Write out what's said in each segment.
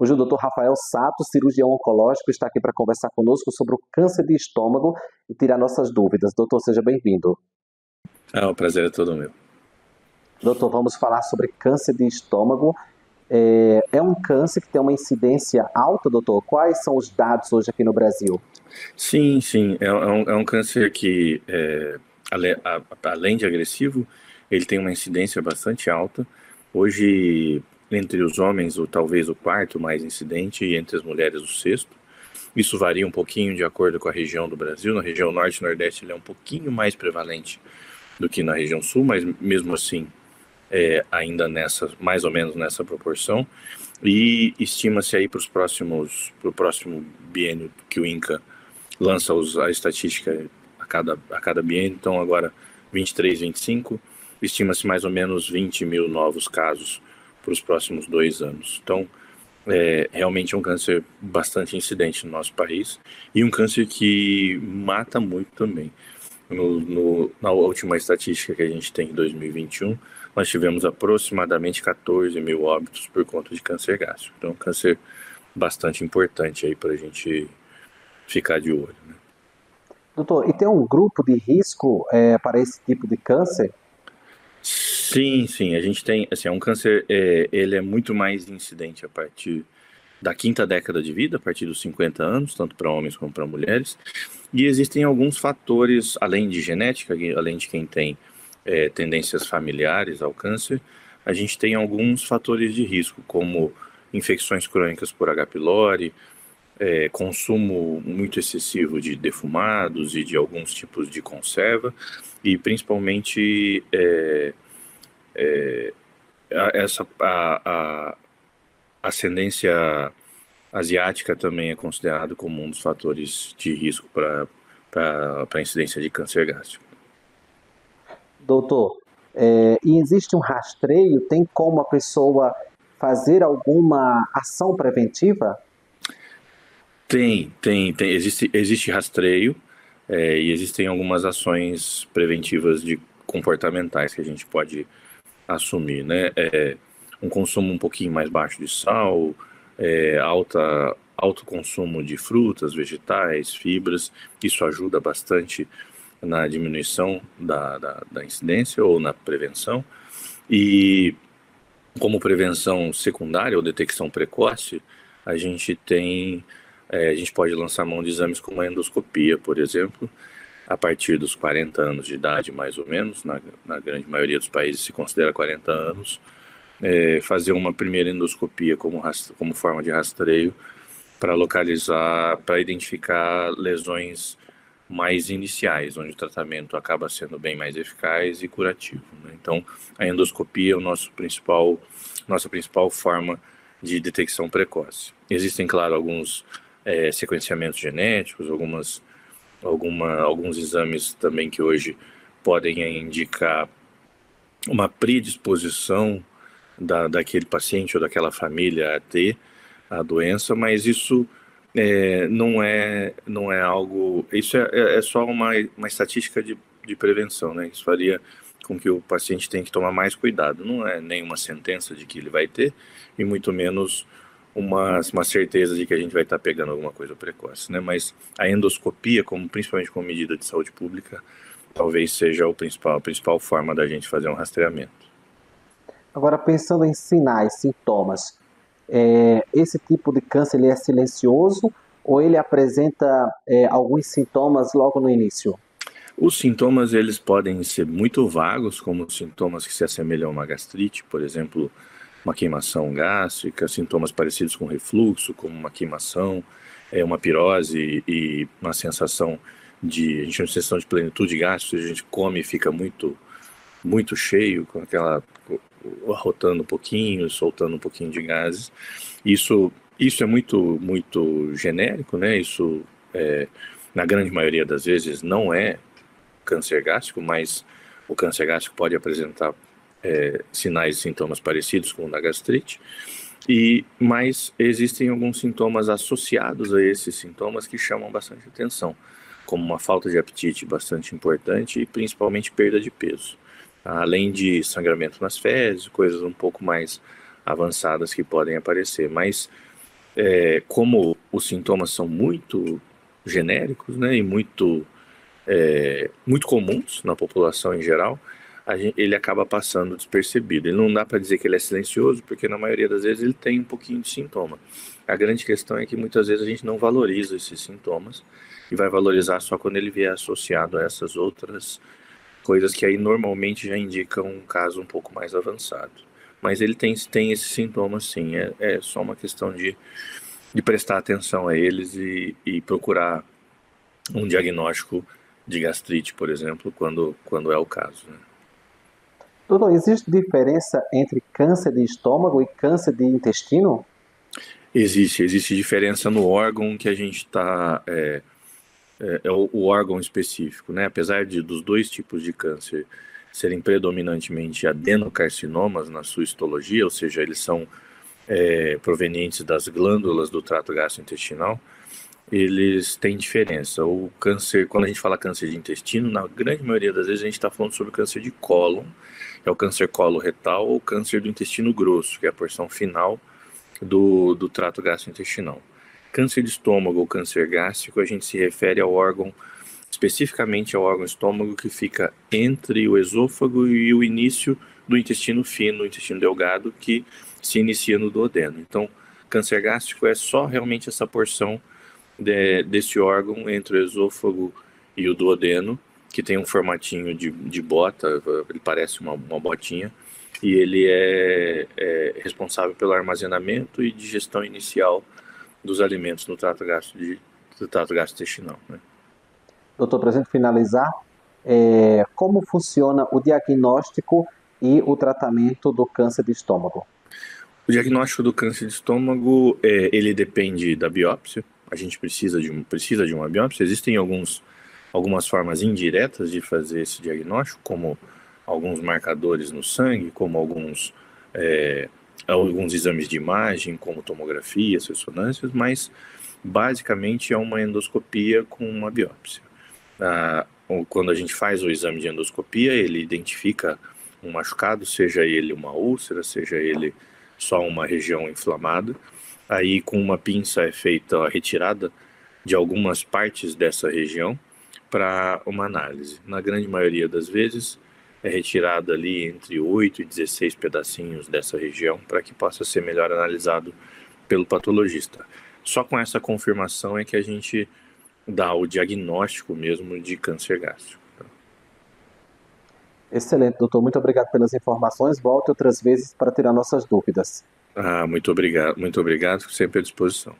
Hoje o Dr. Rafael Sato, cirurgião oncológico, está aqui para conversar conosco sobre o câncer de estômago e tirar nossas dúvidas. Doutor, seja bem-vindo. O prazer é todo meu. Doutor, vamos falar sobre câncer de estômago. É um câncer que tem uma incidência alta, doutor? Quais são os dados hoje aqui no Brasil? Sim, é um câncer que, além de agressivo, ele tem uma incidência bastante alta. Hoje, entre os homens, talvez o quarto mais incidente, e entre as mulheres o sexto. Isso varia um pouquinho de acordo com a região do Brasil. Na região norte e nordeste ele é um pouquinho mais prevalente do que na região sul, mas mesmo assim ainda mais ou menos nessa proporção. E estima-se aí para o próximo biênio que o INCA lança a estatística a cada biênio, então agora 23, 25, estima-se mais ou menos 20 mil novos casos para os próximos 2 anos. Então, realmente é um câncer bastante incidente no nosso país e um câncer que mata muito também. Na última estatística que a gente tem em 2021, nós tivemos aproximadamente 14 mil óbitos por conta de câncer gástrico. Então, é um câncer bastante importante aí para a gente ficar de olho, né? Doutor, e tem um grupo de risco para esse tipo de câncer? Sim, a gente tem, assim, é um câncer, ele é muito mais incidente a partir da quinta década de vida, a partir dos 50 anos, tanto para homens como para mulheres, e existem alguns fatores, além de genética, além de quem tem tendências familiares ao câncer, a gente tem alguns fatores de risco, como infecções crônicas por H. pylori, consumo muito excessivo de defumados e de alguns tipos de conserva, e principalmente a ascendência asiática também é considerado como um dos fatores de risco para a incidência de câncer gástrico. Doutor, e existe um rastreio? Tem como a pessoa fazer alguma ação preventiva? Tem. Existe rastreio e existem algumas ações preventivas comportamentais que a gente pode assumir, né? Um consumo um pouquinho mais baixo de sal, alto consumo de frutas, vegetais, fibras, isso ajuda bastante na diminuição da incidência ou na prevenção. E como prevenção secundária ou detecção precoce, a gente pode lançar mão de exames como a endoscopia, por exemplo, a partir dos 40 anos de idade, mais ou menos, na grande maioria dos países se considera 40 anos, fazer uma primeira endoscopia como forma de rastreio para localizar, para identificar lesões mais iniciais, onde o tratamento acaba sendo bem mais eficaz e curativo, né? Então, a endoscopia é nossa principal forma de detecção precoce. Existem, claro, alguns sequenciamentos genéticos, alguns exames também que hoje podem indicar uma predisposição daquele paciente ou daquela família a ter a doença, mas isso não é algo. Isso é só uma estatística de prevenção, né? Isso faria com que o paciente tenha que tomar mais cuidado. Não é nenhuma sentença de que ele vai ter, e muito menos uma certeza de que a gente vai estar pegando alguma coisa precoce, né? Mas a endoscopia, principalmente como medida de saúde pública, talvez seja a principal forma da gente fazer um rastreamento. Agora, pensando em sinais, sintomas, esse tipo de câncer ele é silencioso ou ele apresenta alguns sintomas logo no início? Os sintomas, eles podem ser muito vagos, como sintomas que se assemelham a uma gastrite, por exemplo, uma queimação gástrica, sintomas parecidos com refluxo, como uma queimação, uma pirose e uma sensação a gente tem uma sensação de plenitude gástrica, a gente come e fica muito, muito cheio, com aquela arrotando um pouquinho, soltando um pouquinho de gases. Isso é muito, muito genérico, né? Isso, na grande maioria das vezes, não é câncer gástrico, mas o câncer gástrico pode apresentar sinais e sintomas parecidos com o da gastrite, mas existem alguns sintomas associados a esses sintomas que chamam bastante atenção, como uma falta de apetite bastante importante e principalmente perda de peso, além de sangramento nas fezes, coisas um pouco mais avançadas que podem aparecer, mas Como os sintomas são muito genéricos, né, e muito comuns na população em geral, ele acaba passando despercebido. Ele não dá para dizer que ele é silencioso, porque na maioria das vezes ele tem um pouquinho de sintoma. A grande questão é que muitas vezes a gente não valoriza esses sintomas e vai valorizar só quando ele vier associado a essas outras coisas que aí normalmente já indicam um caso um pouco mais avançado. Mas ele tem esses sintomas sim, é só uma questão de prestar atenção a eles e procurar um diagnóstico de gastrite, por exemplo, quando é o caso, né? Doutor, existe diferença entre câncer de estômago e câncer de intestino? Existe diferença no órgão que a gente está, o órgão específico, né? Apesar dos dois tipos de câncer serem predominantemente adenocarcinomas na sua histologia, ou seja, eles são provenientes das glândulas do trato gastrointestinal, eles têm diferença. O câncer, quando a gente fala câncer de intestino, na grande maioria das vezes a gente está falando sobre câncer de cólon, é o câncer coloretal ou câncer do intestino grosso, que é a porção final do trato gastrointestinal. Câncer de estômago ou câncer gástrico, a gente se refere ao órgão, especificamente ao órgão estômago que fica entre o esôfago e o início do intestino fino, o intestino delgado, que se inicia no duodeno. Então, câncer gástrico é só realmente essa porção desse órgão entre o esôfago e o duodeno, que tem um formatinho de bota, ele parece uma botinha, e ele é responsável pelo armazenamento e digestão inicial dos alimentos no trato gastrointestinal, né? Doutor, para a gente finalizar, como funciona o diagnóstico e o tratamento do câncer de estômago? O diagnóstico do câncer de estômago, ele depende da biópsia. A gente precisa de uma biópsia. Existem algumas formas indiretas de fazer esse diagnóstico, como alguns marcadores no sangue, como alguns exames de imagem, como tomografias, ressonâncias, mas basicamente é uma endoscopia com uma biópsia. Quando a gente faz o exame de endoscopia, ele identifica um machucado, seja ele uma úlcera, seja ele só uma região inflamada. Aí, com uma pinça é feita a retirada de algumas partes dessa região para uma análise. Na grande maioria das vezes, é retirada ali entre 8 e 16 pedacinhos dessa região para que possa ser melhor analisado pelo patologista. Só com essa confirmação é que a gente dá o diagnóstico mesmo de câncer gástrico. Excelente, doutor. Muito obrigado pelas informações. Volte outras vezes para tirar nossas dúvidas. Muito obrigado, sempre à disposição.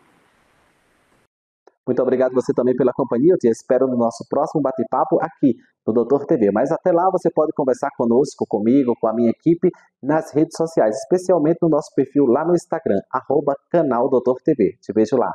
Muito obrigado você também pela companhia. Eu te espero no nosso próximo bate-papo aqui no Doutor TV. Mas até lá você pode conversar conosco, comigo, com a minha equipe nas redes sociais, especialmente no nosso perfil lá no Instagram, @canal Doutor TV. Te vejo lá.